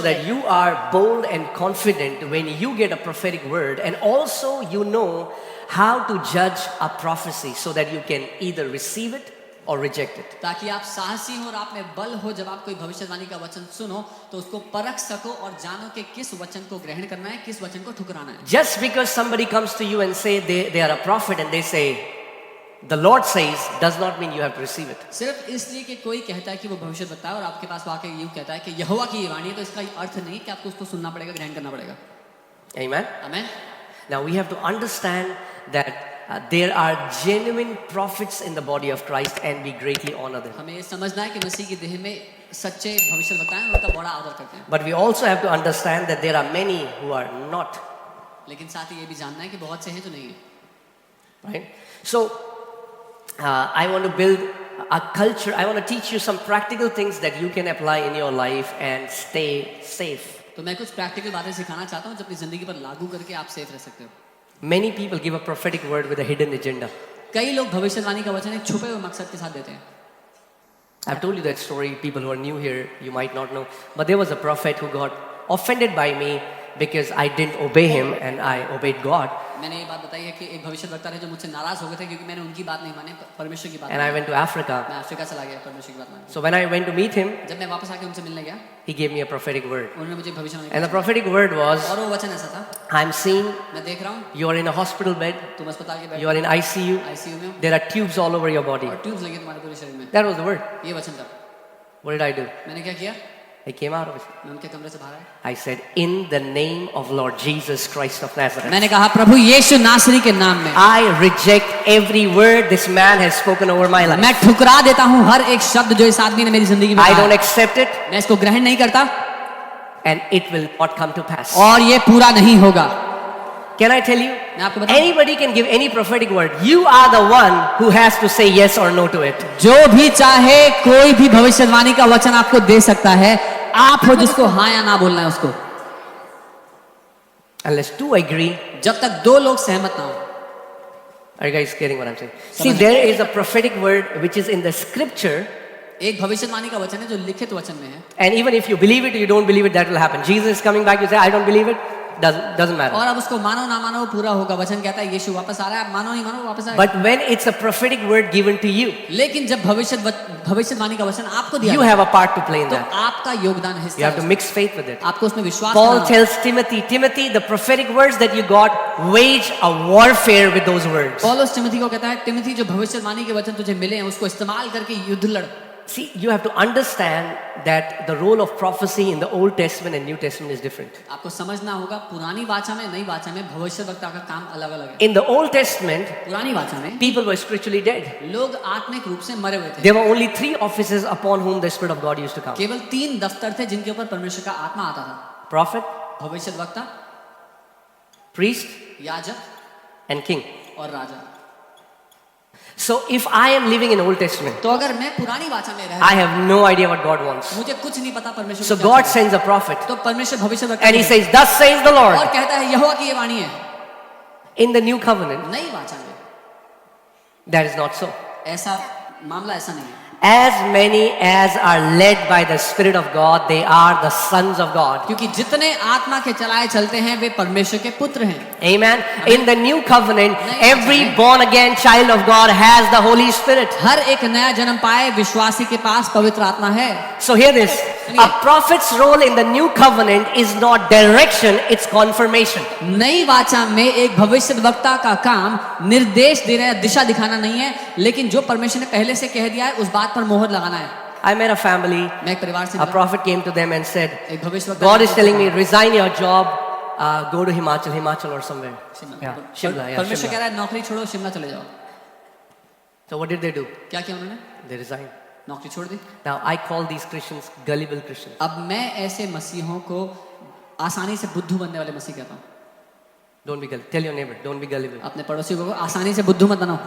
so that you are bold and confident when you get a prophetic word, and also you know how to judge a prophecy so that you can either receive it or reject it. ताकि आप साहसी हो और आप में बल हो, जब आप कोई भविष्यवाणी का वचन सुनो तो उसको परख सको और जानो कि किस वचन को ग्रहण करना है, किस वचन को ठुकराना है. Just because somebody comes to you and say they are a prophet and they say the Lord says, does not mean you have to receive it. सिर्फ इसलिए कि कोई कहता है कि वो भविष्यवक्ता है और आपके पास आके यूं कहता है कि यहोवा की ये वाणी है, तो इसका अर्थ नहीं कि आपको उसको सुनना पड़ेगा, ग्रहण करना पड़ेगा. Amen. आमीन. Now we have to understand that there are genuine prophets in the body of Christ and we greatly honor them. हमें ये समझना है कि मसीह की देह में सच्चे भविष्यवक्ता हैं, उनका बड़ा आदर करते हैं. But we also have to understand that there are many who are not. लेकिन साथ ही ये भी जानना है कि बहुत से हैं जो नहीं है. Right? So I want to build a culture. I want to teach you some practical things that you can apply in your life and stay safe. तो मैं कुछ प्रैक्टिकल बातें सिखाना चाहता हूँ जो अपनी जिंदगी पर लागू करके आप सेफ रह सकते हो. Many people give a prophetic word with a hidden agenda. कई लोग भविष्यवाणी का वचन एक छुपे हुए मकसद के साथ देते हैं. I've told you that story. People who are new here, you might not know. But there was a prophet who got offended by me because I didn't obey him and I obeyed God. मैंने ये बात बताई है कि एक भविष्यवक्ता थे जो मुझसे नाराज हो गए थे क्योंकि मैंने उनकी बात नहीं मानी, परमेश्वर की बात. And I went to Africa. मैं अफ्रीका चला गया परमेश्वर की बात मानने. So when I went to meet him, जब मैं वापस आके उनसे मिलने गया, he gave me a prophetic word. उन्होंने मुझे भविष्यवाणी And the prophetic word was, और वो वचन ऐसा था, I'm seeing मैं देख रहा हूँ you are in a hospital bed, तुम अस्पताल के bed you are in ICU, ICU में हो there are tubes all over your body. और ट्यूब्स लगे तुम्हारे पूरे शरीर में. That was the word. ये वचन था. What did I do? मैंने क्या किया? I came out of it. मैं उनके कमरे से बाहर आया. I said, in the name of Lord Jesus Christ of Nazareth, मैंने कहा प्रभु यीशु नासरी के नाम में I reject every word this man has spoken over my life. मैं ठुकरा देता हूँ हर एक शब्द जो इस आदमी ने मेरी जिंदगी में I कहा don't है. accept it मैं इसको ग्रहण नहीं करता and it will not come to pass. और ये पूरा नहीं होगा. Can I tell you? मैं आपको बताऊं, Anybody can give any prophetic word. You are the one who has to say yes or no to it. जो भी चाहे कोई भी भविष्यवाणी का वचन आपको दे सकता है, आप हो जिसको हाँ या ना बोलना है उसको. Unless two agree. जब तक दो लोग सहमत ना हो. Are you guys getting what I'm saying? See, there is a prophetic word which is in the scripture. एक भविष्यवाणी का वचन है जो लिखित वचन में है. And even if you believe it or you don't believe it, that will happen. Jesus is coming back, you say, I don't believe it. Doesn't matter. और अब उसको मानो ना मानो वो पूरा होगा. वचन कहता है यीशु वापस आ रहा है, मानो नहीं मानो वापस आएगा. But when it's a prophetic word given to you, लेकिन जब भविष्यवाणी का वचन आपको दिया you have a part to play in तो that. आपका योगदान है. You have to mix faith with it. आपको उसमें विश्वास Paul करना tells Timothy, the prophetic words that you got, wage a warfare with those words. पौलुस तिमोथी को कहता है, तिमोथी जो भविष्यवाणी के वचन तुझे मिले हैं उसको इस्तेमाल करके युद्ध लड़. See, you have to understand that the role of prophecy in the Old Testament and New Testament is different. आपको समझना होगा पुरानी वाचा में नई वाचा में भविष्यवक्ता का काम अलग अलग है. In the Old Testament, पुरानी वाचा में people were spiritually dead. लोग आत्मिक रूप से मरे हुए थे. There were only 3 offices upon whom the Spirit of God used to come. केवल 3 दफ्तर थे जिनके ऊपर परमेश्वर का आत्मा आता था. Prophet, भविष्यवक्ता, priest, याजक and king. और राजा. So if I am living in Old Testament, तो अगर मैं पुरानी वाचा में रह I have no idea what God wants. मुझे कुछ नहीं पता परमेश्वर So को क्या God चाहिए. sends a prophet तो परमेश्वर भविष्यवक्ता and he को says, thus says the Lord. और कहता है यहोवा की ये वाणी है. In the new covenant, नई वाचा में that is not so. ऐसा मामला ऐसा नहीं है. As many as are led by the Spirit of God, they are the sons of God. क्योंकि जितने आत्मा के चलाए चलते हैं वे परमेश्वर के पुत्र हैं. Amen. In the new covenant, every born again child of God has the Holy Spirit. हर एक नया जन्म पाए विश्वासी के पास पवित्र आत्मा है. So hear this. A prophet's role in the new covenant is not direction, it's confirmation. नई वाचा में एक भविष्यवक्ता का काम निर्देश देना या दिशा दिखाना नहीं है, लेकिन जो परमेश्वर ने पहले से कह दिया है उस बात पर मोहर लगाना है. I met a family. मैं एक परिवार से A prophet came to them and said, एक भविष्यवक्ता God is telling me, resign your job, go to Himachal or somewhere. Yeah, Shimla. Yeah, परमेश्वर कह Shimla. रहा है नौकरी छोड़ो शिमला चले जाओ. So what did they do? क्या किया उन्होंने? They resigned. नौकरी छोड़ दी. Now I call these Christians gullible Christians. अब मैं ऐसे मसीहों को आसानी से बुद्धू बनने वाले मसीह कहता हूँ. Don't be gullible. Tell your neighbor, don't be gullible. अपने पड़ोसी को आसानी से बुद्धू मत बनाओ.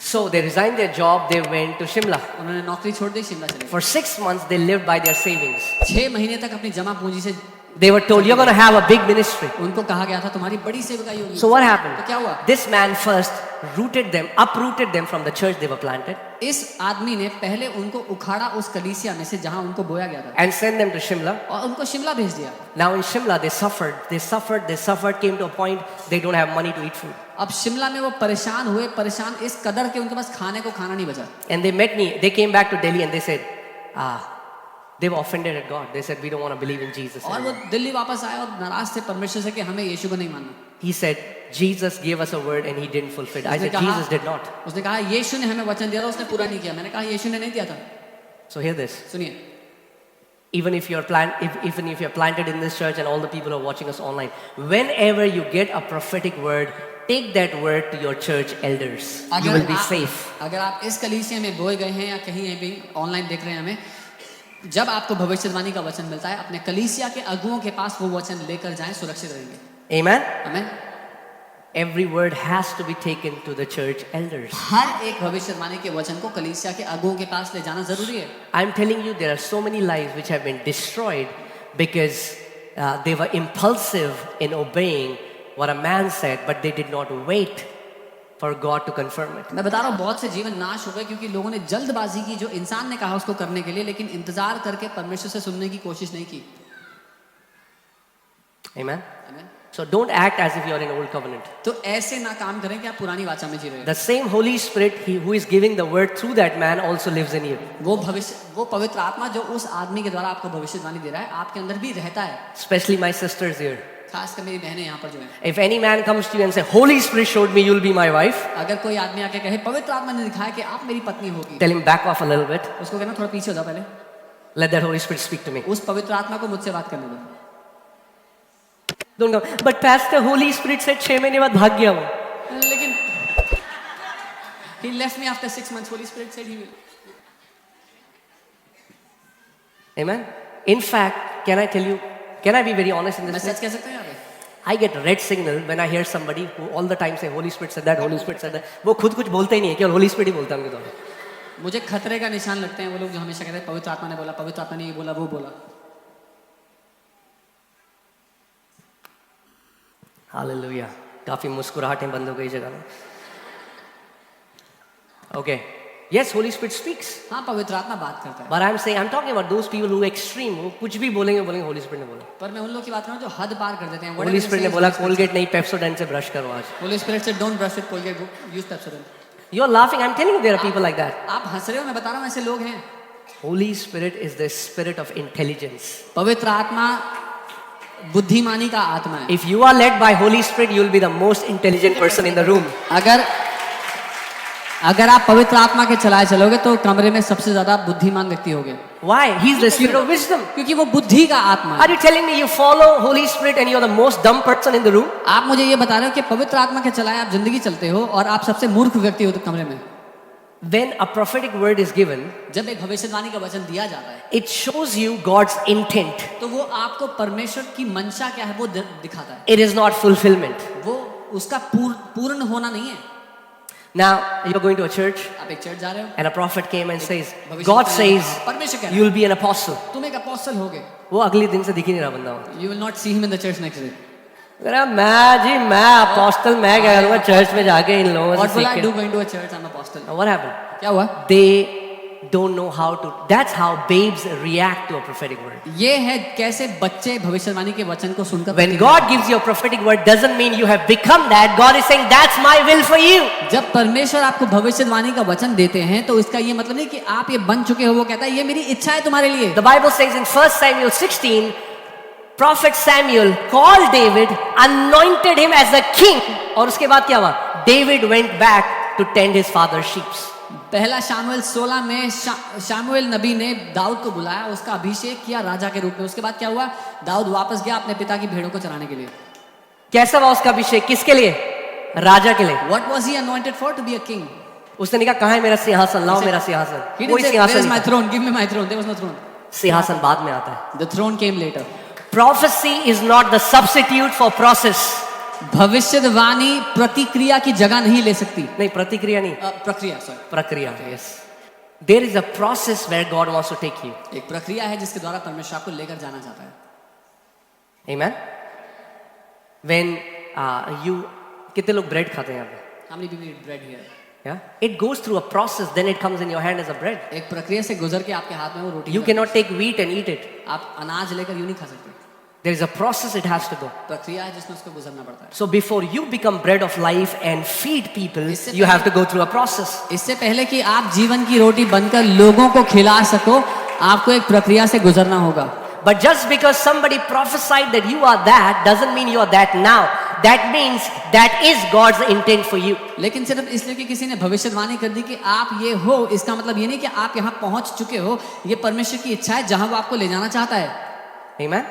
So they resigned their job, they went to Shimla. उन्होंने नौकरी छोड़ दी, शिमला चले गए. For 6 months they lived by their savings. 6 महीने तक अपनी जमा पूंजी से They were told, you're going to have a big ministry. उनको कहा गया था तुम्हारी बड़ी सेवकाई होगी. So what happened? तो क्या हुआ? This man first uprooted them from the church they were planted. इस आदमी ने पहले उनको उखाड़ा उस कलीसिया में से जहां उनको बोया गया था and sent them to Shimla. और उनको शिमला भेज दिया. Now in Shimla, they suffered, came to a point they don't have money to eat food. अब शिमला में वो परेशान हुए, परेशान इस कदर के उनके पास खाने को खाना नहीं बचा. And they met me, they came back to Delhi and they said, they were offended at God. They said, we don't want to believe in Jesus और वो anymore. दिल्ली वापस आए और नाराज थे परमेश्वर से कि हमें यीशु को नहीं मानना. He said, Jesus gave us a word and he didn't fulfill it. I उसने said, Jesus did not. उसने कहा यीशु ने हमें वचन दिया था, उसने पूरा नहीं किया. मैंने कहा यीशु ने नहीं दिया था. So hear this. सुनिए, Even if you're planted in this church and all the people who are watching us online, whenever you get a prophetic word, take that word to your church elders. You will be safe. अगर आप इस कलीसिया में बोए गए हैं या कहीं भी ऑनलाइन देख रहे हैं हमें, जब आपको भविष्यवाणी का वचन मिलता है अपने कलीसिया के अगुओं के पास वो वचन लेकर जाएं, सुरक्षित रहेंगे. Amen? आमीन. Every word has to be taken to the church elders. हर एक भविष्यवाणी के वचन को कलीसिया के अगुओं के पास ले जाना जरूरी है. I'm telling you, there are so many lives which have been destroyed because they were impulsive in obeying what a man said, but they did not wait for God to confirm it. मैं बता रहा हूँ बहुत से जीवन नाश हो गए क्योंकि लोगों ने जल्दबाजी की, जो इंसान ने कहा उसको करने के लिए, लेकिन इंतजार करके परमेश्वर से सुनने की कोशिश नहीं की. Amen? आमीन. So don't act as if you are in old covenant. तो ऐसे ना काम करें कि आप पुरानी वाचा में जी रहे हैं. The same Holy Spirit who is giving the word through that man also lives in you. वो पवित्र आत्मा जो उस आदमी के द्वारा आपको भविष्यवाणी दे रहा है, आपके अंदर भी रहता है. Especially my sisters here. खासकर मेरी बहनें यहाँ पर जो हैं. If any man comes to you and say, Holy Spirit showed me you'll be my wife, अगर कोई आदमी आके कहे पवित्र आत्मा ने दिखाया कि आप मेरी पत्नी होगी, tell him back off a little bit. उसको कहना थोड़ा पीछे हो जाओ, पहले Let that Holy Spirit speak to me. उस पवित्र आत्मा को मुझसे बात करने दो. Don't go, but Pastor, Holy Spirit said 6 महीने बाद भाग गया वो. लेकिन he left me after 6 months. Holy Spirit said he will. Amen? In fact, can I be very honest in मैं this? सच कह सकते हैं यहाँ पे. I get red signal when I hear somebody who all the time say, Holy Spirit said that, Holy Spirit said that. वो खुद कुछ बोलते ही नहीं है, केवल Holy Spirit ही बोलता है उनके द्वारा. मुझे खतरे का निशान लगते हैं वो लोग जो हमेशा कहते हैं पवित्र आत्मा ने बोला, पवित्र आत्मा ने ये बोला, वो बोला. Hallelujah. काफी मुस्कुराहटें बंद हो गई जगह में. Okay. Yes, Holy Spirit speaks. हाँ, पवित्र आत्मा बात करता है. But I'm talking about those people who are extreme. वो कुछ भी बोलेंगे Holy Spirit ने बोला. पर मैं उन लोग की बात कर रहा हूँ जो हद पार कर देते हैं. Holy Spirit ने बोला Colgate नहीं, Pepsodent से ब्रश करो आज. Holy Spirit said don't brush with Colgate, use Pepsodent. You're laughing. I'm telling you there are people like that. आप हंस रहे हो, मैं बता रहा हूँ ऐसे लोग हैं. Holy Spirit is the spirit of intelligence. पवित्र आत्मा बुद्धिमानी का आत्मा है. If you are led by Holy Spirit, you'll be the most intelligent person in the room. अगर आप पवित्र आत्मा के चलाए चलोगे तो कमरे में सबसे ज्यादा बुद्धिमान व्यक्ति होगे. Why? He's the spirit of wisdom. क्योंकि वो बुद्धि का आत्मा Are है. you telling me you follow Holy Spirit and you're the most dumb person in the room? आप मुझे ये बता रहे हो कि पवित्र आत्मा के चलाए आप जिंदगी चलते हो और आप सबसे मूर्ख व्यक्ति हो तो कमरे में. When a prophetic word is given, जब एक भविष्यवाणी का वचन दिया जाता है, it shows you God's intent. तो वो आपको परमेश्वर की मंशा क्या है वो दिखाता है. It is not fulfillment. वो उसका पूर्ण होना नहीं है. Now, you're going to a church आप एक चर्च जा रहे हो, and a prophet came and says, भविष्य God बताने says वाला परमेश्वर कह रहा है, you'll be an apostle. तुम एक अपोस्टल होगे. वो अगले दिन से दिख ही नहीं रहा बंदा वो. You will not see him in the church next day. मैं अपोस्टल मैं क्या करूँगा चर्च में जाके इन लोगों What से will सीख I के. do going to a church? I'm apostle. What happened? क्या हुआ? They don't know how to. That's how babes react to a prophetic word. ये है कैसे बच्चे भविष्यवाणी के वचन को सुनकर When God gives you a prophetic word, doesn't mean you have become that. God is saying, that's my will for you. जब परमेश्वर आपको भविष्यवाणी का वचन देते हैं तो इसका ये मतलब नहीं कि आप ये बन चुके हो. वो कहता है ये मेरी इच्छा है तुम्हारे लिए. The Bible says in 1 Samuel 16, Prophet Samuel called David, anointed him as a king. और उसके बाद क्या हुआ? David went back to tend his father's sheep. पहला शामुएल 16 में शामुएल नबी ने दाऊद को बुलाया, उसका अभिषेक किया राजा के रूप में. उसके बाद क्या हुआ? दाऊद वापस गया अपने पिता की भेड़ों को चराने के लिए. कैसा हुआ उसका अभिषेक? किसके लिए? राजा के लिए. What was he anointed for? To be a king. उसने नहीं कहा कहाँ है मेरा सिंहासन, लाओ मेरा सिंहासन. He कोई didn't say, where is सिंहासन my नहीं. throne? Give me my throne. There was no throne. सिंहासन बाद में आता है. The throne came later. Prophecy is not the substitute for process. भविष्यवाणी प्रतिक्रिया की जगह नहीं ले सकती. नहीं, प्रतिक्रिया नहीं, प्रक्रिया, सॉरी, प्रक्रिया. Yes. There is a process where God wants to take you. एक प्रक्रिया है जिसके द्वारा परमेश्वर आपको लेकर जाना चाहता है. Amen. When you कितने लोग ब्रेड खाते हैं यहाँ पे? How many people eat bread here? Yeah? It goes through a process, then it comes in your hand as a bread. एक प्रक्रिया से गुजर के आपके हाथ में वो रोटी You निकलती cannot take wheat and eat it. है। आप अनाज लेकर यूं नहीं खा सकते। There is a process it has to go. प्रक्रिया है जिसमें उसको गुजरना पड़ता है। So before you become bread of life and feed people, इससे you have to go through a process. इससे पहले कि आप जीवन की रोटी बनकर लोगों को खिला सको, आपको एक प्रक्रिया से गुजरना होगा। But just because somebody prophesied that you are that doesn't mean you are that now. That means that is God's intent for you. लेकिन सिर्फ इसलिए कि किसी ने भविष्यवाणी कर दी कि आप ये हो, इसका मतलब ये नहीं कि आप यहाँ पहुंच चुके हो। ये परमेश्वर की इच्छा है जहां वो आपको ले जाना चाहता है। Amen?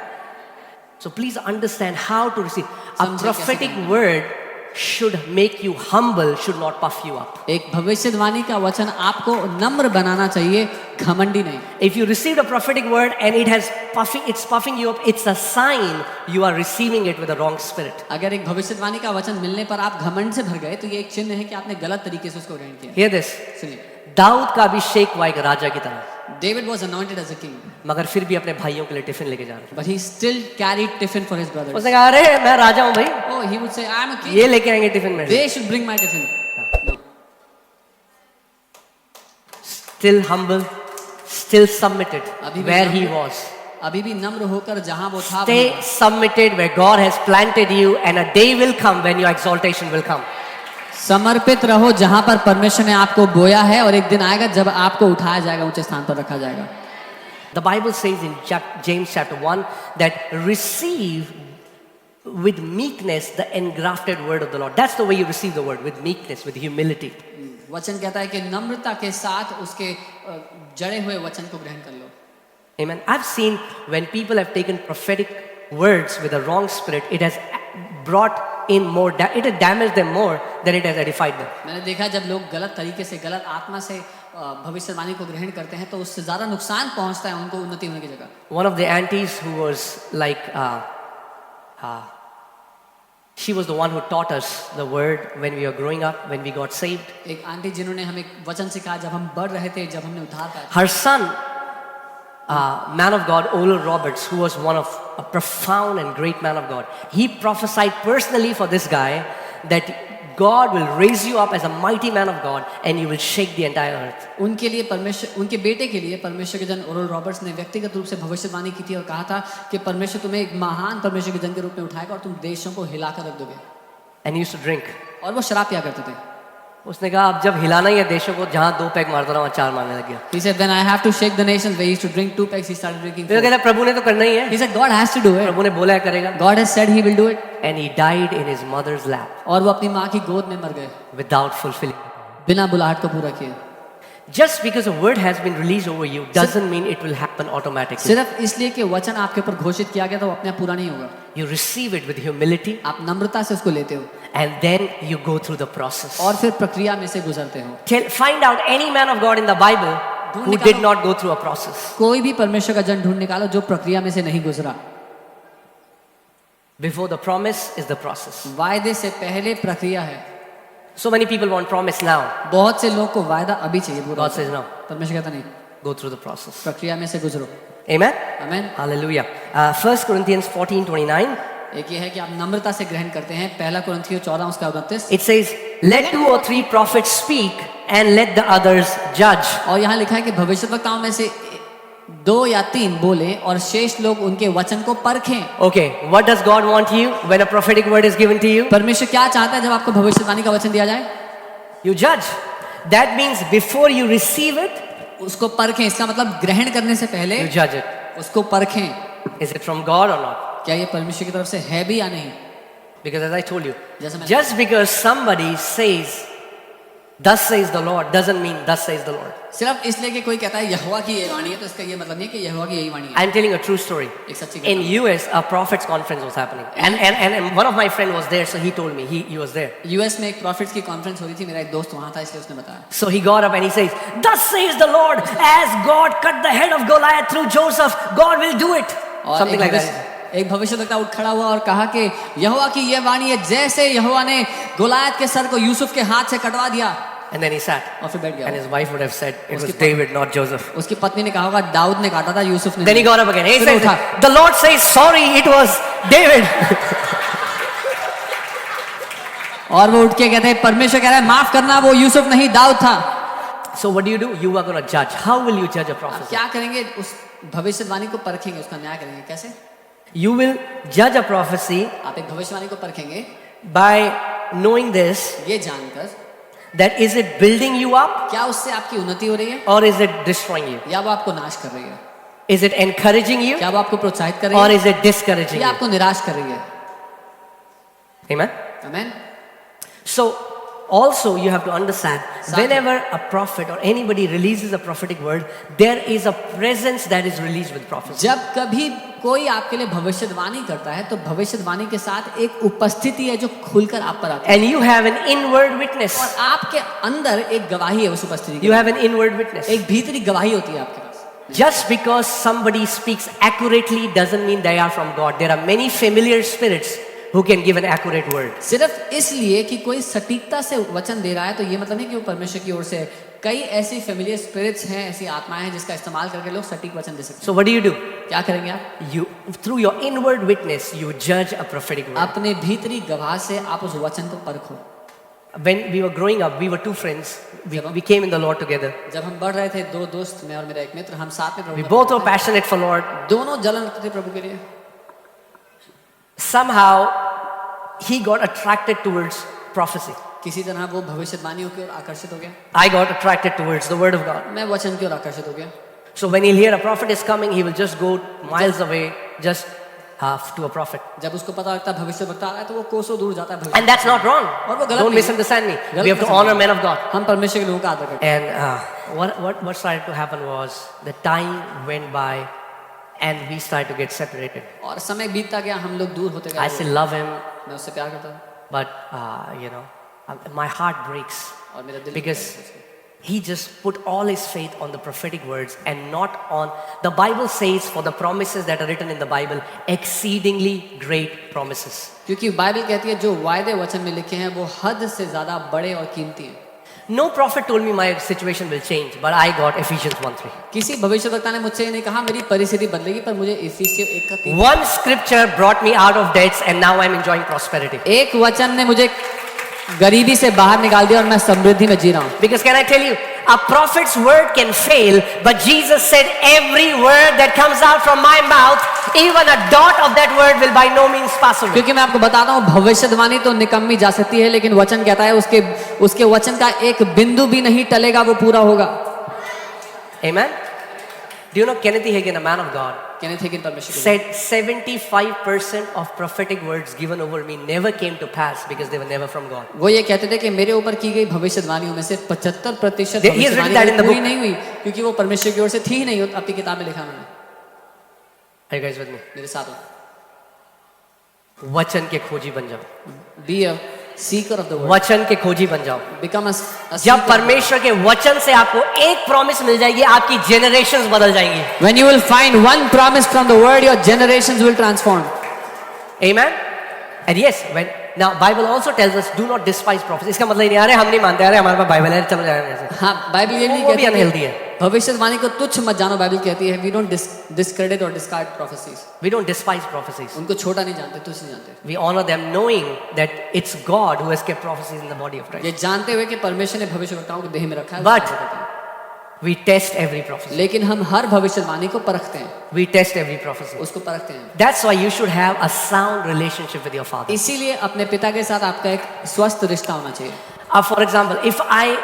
So please understand how to receive. A समझे prophetic कैसे word should make you humble, should not puff you up. एक भविष्यवाणी का वचन आपको नम्र बनाना चाहिए, घमंडी नहीं। If you received a prophetic word and it's puffing you up, it's a sign you are receiving it with the wrong spirit. अगर एक भविष्यवाणी का वचन मिलने पर आप घमंड से भर गए तो ये एक चिन्ह है कि आपने गलत तरीके से उसको ग्रहण किया। Hear this. सुनिए, दाऊद का अभिषेक हुआ एक राजा की तरह, David was anointed as a king, मगर फिर भी अपने भाइयों के लिए टिफिन लेके जा रहा था। but he still carried tiffin for his brothers. उसने कहा, अरे मैं राजा हूं भाई, Oh, he would say, I am a king. ये लेके आएंगे टिफिन में। They should bring my tiffin. No. Still humble, still submitted अभी भी where he नम्र- was. अभी भी नम्र होकर जहां वो था, Stay submitted where God has planted you, and a day will come when your exaltation will come. समर्पित रहो जहां पर परमेश्वर ने आपको बोया है, और एक दिन आएगा जब आपको उठाया जाएगा, ऊंचे स्थान पर रखा जाएगा। The Bible says in James chapter 1 that receive with meekness the engrafted word of the Lord. That's the way you receive the word, with meekness, with humility. वचन कहता है कि नम्रता के साथ उसके जड़े हुए वचन को ग्रहण कर लो। Amen. I've seen when people have taken prophetic words with a wrong spirit, it has brought in more, it has damaged them more than it has edified them. मैंने देखा जब लोग गलत तरीके से, गलत आत्मा से भविष्यवाणी को ग्रहण करते हैं तो उससे ज्यादा नुकसान पहुंचता है उनको उन्नति होने की जगह। One of the aunties who was like, she was the one who taught us the word when we were growing up, when we got saved. एक आंटी जिन्होंने हमें वचन सिखाया जब हम बढ़ रहे थे, जब हमने उद्धार पाया। Her son, man of God, Oral Roberts, who was one of a profound and great man of God, he prophesied personally for this guy that God will raise you up as a mighty man of God and you will shake the entire earth. उनके लिए परमेश्वर, उनके बेटे के लिए परमेश्वर के जन ओरल रॉबर्ट्स ने व्यक्तिगत रूप से भविष्यवाणी की थी और कहा था कि परमेश्वर तुम्हें एक महान परमेश्वर के जन के रूप में उठाएगा और तुम देशों को हिलाकर रख दोगे। And he used to drink. और वो शराब पिया करते थे। उसने कहा अब जब हिलाना ही है देशों को, जहां 2 पैग मारता रहा वहां 4 मारने लग गया। He said when I have to shake the nations, where he used to drink 2 pegs, he started drinking तो 4. कहता प्रभु ने तो करना ही है, He said God has to do it. प्रभु ने बोला है करेगा। God has said he will do it. And he died in his mother's lap और वो अपनी माँ की गोद में मर गए without fulfilling. बिना बुलाहट को पूरा किए। Just because a word has been released over you doesn't mean it will happen automatically. सिर्फ इसलिए कि वचन आपके ऊपर घोषित किया गया तो वो अपने आप पूरा नहीं होगा। You receive it with humility आप नम्रता से उसको लेते हो and then you go through the process. और फिर प्रक्रिया में से गुजरते हो। Find out any man of God in the Bible who did not go through a process. कोई भी परमेश्वर का जन ढूंढ निकालो जो प्रक्रिया में से नहीं गुजरा। Before the promise is the process. वायदे से पहले प्रक्रिया है। So many people want promise now. बहुत से लोग को वायदा अभी चाहिए पूरा। God says no. परमेश्वर कहता नहीं, Go through the process. प्रक्रिया में से गुजरो। Amen? आमीन। Hallelujah. 1 Corinthians 14:29. एक ये है कि आप नम्रता से ग्रहण करते हैं। 1 कुरिन्थियों 14 उसका 29। It says, let 2 or 3 prophets speak and let the others judge. और यहाँ लिखा है कि भविष्यवक्ताओं में से 2 या 3 बोले और शेष लोग उनके वचन को परखें। Okay, what does God want you when a prophetic word is given to you? परमेश्वर क्या चाहता है जब आपको भविष्यवाणी का वचन दिया जाए? You judge. That means before you receive it, उसको परखें। इसका मतलब ग्रहण करने से पहले you judge it. उसको परखें। Is it from God or not? क्या ये परमेश्वर की तरफ से है भी या नहीं? Because as I told you, जैसे मैंने just because somebody says, thus says the Lord, doesn't mean thus says the Lord. सिर्फ इसलिए कि कोई कहता है यहोवा की ये वाणी है तो इसका ये मतलब नहीं है कि यहोवा की यही वाणी है। I'm telling a true story. एक सच्ची In घटना। US, a prophet's conference was happening. And one of my friend was there, so he told me, he was there. US में एक प्रॉफिट्स की कॉन्फ्रेंस हो रही थी, मेरा एक दोस्त वहां था इसलिए उसने बताया। So he got up and he says, thus says the Lord, as God cut the head of Goliath through Joseph, God will do it. और Something like that. एक भविष्यवक्ता उठ खड़ा हुआ और कहा कि यहोवा की ये वाणी है, जैसे यहोवा ने गोलायत के सर को यूसुफ के हाथ से कटवा दिया। And then he sat. और फिर बैठ And गया। his wife would have said, it was उसकी David, not Joseph. उसकी पत्नी ने कहा होगा दाऊद ने काटा था, यूसुफ ने। Then he got up again. He फिर says, उठा। the Lord says, sorry, it was David. और वो उठ के कहते हैं, परमेश्वर कह रहा है माफ करना, वो यूसुफ नहीं दाऊद था। So what do? You are going to judge. How will you judge a आप prophecy? क्या करेंगे? उस भविष्यवाणी को परखेंगे, उसका न्याय करेंगे। कैसे? You will judge a prophecy आप एक भविष्यवाणी को परखेंगे by knowing this, ये जानकर, that is it building you up क्या उससे आपकी उन्नति हो रही है or is it destroying you? या वो आपको नाश कर रही है? Is it encouraging you क्या वो आपको प्रोत्साहित कर रही or है is it discouraging या you? आपको निराश कर रही है? Amen? Amen. So also you have to understand, Exactly. whenever a prophet or anybody releases a prophetic word, there is a presence that is released with prophecy. जब कभी कोई आपके लिए भविष्यवाणी करता है तो भविष्यवाणी के साथ एक उपस्थिति है जो खुलकर आप पर आती है, And you have an inward witness. और आपके अंदर एक गवाही है उस उपस्थिति की। You have an inward witness. एक भीतरी गवाही होती है आपके पास। Just because somebody speaks accurately doesn't mean they are from God. There are many familiar spirits who can give an accurate word. सिर्फ इसलिए कि कोई सटीकता से वचन दे रहा है तो ये मतलब नहीं कि वो परमेश्वर की ओर से है। कई ऐसी फेमिलियर स्पिरिट्स हैं, ऐसी आत्माएं हैं जिसका इस्तेमाल करके लोग सटीक वचन दे सकते So what do? हैं। क्या करेंगे आप? You, through your inward witness, you judge a prophetic word. अपने भीतरी गवाह से आप उस वचन को परखो। When we were growing up, we were two friends. We came in the Lord together. जब हम बढ़ रहे थे, दो दोस्त, मैं और मेरा एक मित्र, हम साथ में प्रभु We में both were पढ़ते थे। passionate for Lord. दोनों जलन करते थे प्रभु के लिए। Somehow, he got attracted towards prophecy. किसी तरह वो भविष्यवाणियों की ओर आकर्षित हो गया, I got attracted towards the word of God. मैं वचन की ओर आकर्षित हो गया। So when he'll hear a prophet is coming, he will just go miles away, just to a prophet. जब उसको पता लगता है भविष्य वक्ता आ रहा है तो वो कोसों दूर जाता है भविष्य। And that's not wrong. और वो गलत Don't नहीं है। misunderstand me. गलत We have to नहीं honor है। men of God. हम परमेश्वर के लोगों का आदर करते And what started to happen was the time went by and we started to get separated. हैं। और समय बीतता गया, हम लोग दूर होते I गए। still love him, मैं उससे प्यार करता हूँ but my heart breaks और मेरा दिल because he just put all his faith on the prophetic words and not on the Bible says for the promises that are written in the Bible, exceedingly great promises. क्योंकि Bible कहती है जो वायदे वचन में लिखे हैं वो हद से ज्यादा बड़े और कीमती हैं। No prophet told me my situation will change, but I got Ephesians 1:3. किसी भविष्यवक्ता ने मुझसे ये नहीं कहा मेरी परिस्थिति बदलेगी, पर मुझे इफिसियों 1:3 One scripture brought me out of debts and now I'm enjoying prosperity. एक वचन ने मुझे गरीबी से बाहर निकाल दिया और मैं समृद्धि में जी रहा हूँ। Because can I tell you, a prophet's word can fail, but Jesus said every word that comes out from my mouth, even a dot of that word will by no means pass away. क्योंकि मैं आपको बताता हूँ भविष्यवाणी तो निकम्मी जा सकती है, लेकिन वचन कहता है उसके वचन का एक बिंदु भी नहीं टलेगा, वो पूरा होगा। Amen? Do you know Kenneth Hagin, a man of God, कहने थे कि परमेश्वर said 75% of prophetic words given over me never came to pass because they were never from God. वो ये कहते थे कि मेरे ऊपर की गई भविष्यवाणियों में से 75% He has written that in the पूरी book. नहीं हुई क्योंकि वो परमेश्वर की ओर से थी ही नहीं, अपनी किताब में लिखा मैंने। Are you guys with me? मेरे साथ वचन के खोजी बन जाओ। Be a Sikar of the word, वचन के खोजी बन जाओ। बिकम अ जब परमेश्वर के वचन से आपको एक प्रॉमिस मिल जाएगी, आपकी जनरेशंस बदल जाएंगी। When you will find one promise from the word, your generations will transform. Amen? And yes, now Bible also tells us do not despise prophecy. इसका मतलब ये नहीं अरे हम नहीं मानते, अरे हमारे पास बाइबल है चलो जाए ऐसे। हाँ, बाइबल ये नहीं वो भी कहती unhealthy कि है। भविष्यवाणी को तुच्छ मत जानो, बाइबल कहती है we don't discredit or discard prophecies. We don't despise prophecies. उनको छोटा नहीं जानते, तुच्छ नहीं जानते। We honor them knowing that it's God who has kept prophecies in the body of Christ. ये जानते हुए कि परमेश्वर ने भविष्यवक्ताओं को देह में रखा है, But- उसको करते हैं। We test every prophecy. लेकिन हम हर भविष्यवाणी को परखते हैं, We test every prophecy. उसको परखते हैं। That's why you should have a sound relationship with your father. इसीलिए अपने पिता के साथ आपका एक स्वस्थ रिश्ता होना चाहिए। अब for example,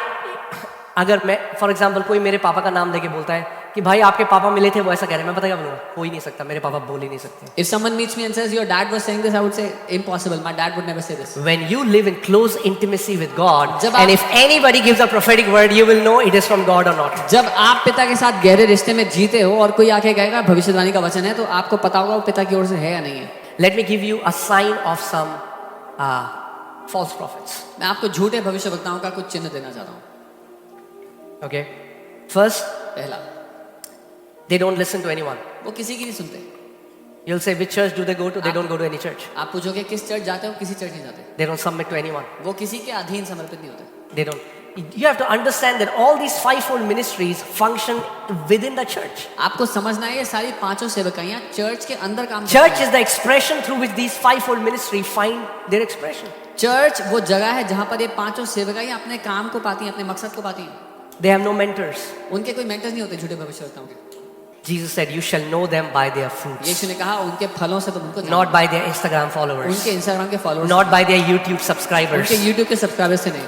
अगर मैं for example कोई मेरे पापा का नाम लेके बोलता है कि भाई आपके पापा मिले थे वो ऐसा कह रहे हैं, मैं पता क्या बोलूँगा? हो ही नहीं सकता, मेरे पापा बोल ही नहीं सकते। If someone meets me and says your dad was saying this, I would say impossible. My dad would never say this. When you live in close intimacy with God, जब and आप- if anybody gives a prophetic word, you will know it is from God or not. जब आप पिता के साथ गहरे रिश्ते में जीते हो और कोई आके कहेगा भविष्यवाणी का वचन है, तो आपको पता होगा वो पिता की ओर से है या नहीं है। Let me give you a sign of some false prophets. मैं आपको झूठे भविष्यवक्ताओं का कुछ चिन्ह देना चाहता हूँ। Okay. First, पहला, they don't listen to anyone. वो किसी की नहीं सुनते। You'll say, which church do they go to? They don't go to any church. आप पूछोगे किस चर्च जाते हो, किसी चर्च नहीं जाते। They don't submit to anyone. वो किसी के अधीन समर्पित नहीं होते। They don't. You have to understand that all these fivefold ministries function within the church. आपको समझना है ये सारी पांचों सेवकाइयां चर्च के अंदर काम करती Church हैं। is the expression through which these fivefold ministry find their expression. Church वो जगह है जहां पर ये पांचों सेवकाइयां अपने काम को पाती हैं, अपने मकसद को पाती हैं। They have no mentors. उनके कोई मेंटर्स नहीं होते झूठे भविष्यवक्ताओं के। Jesus said, "You shall know them by their fruits, यीशु ने कहा उनके फलों से तुम उनको not by their Instagram followers, उनके इंस्टाग्राम के followers, not by their YouTube subscribers." उनके यूट्यूब के सब्सक्राइबर्स से नहीं।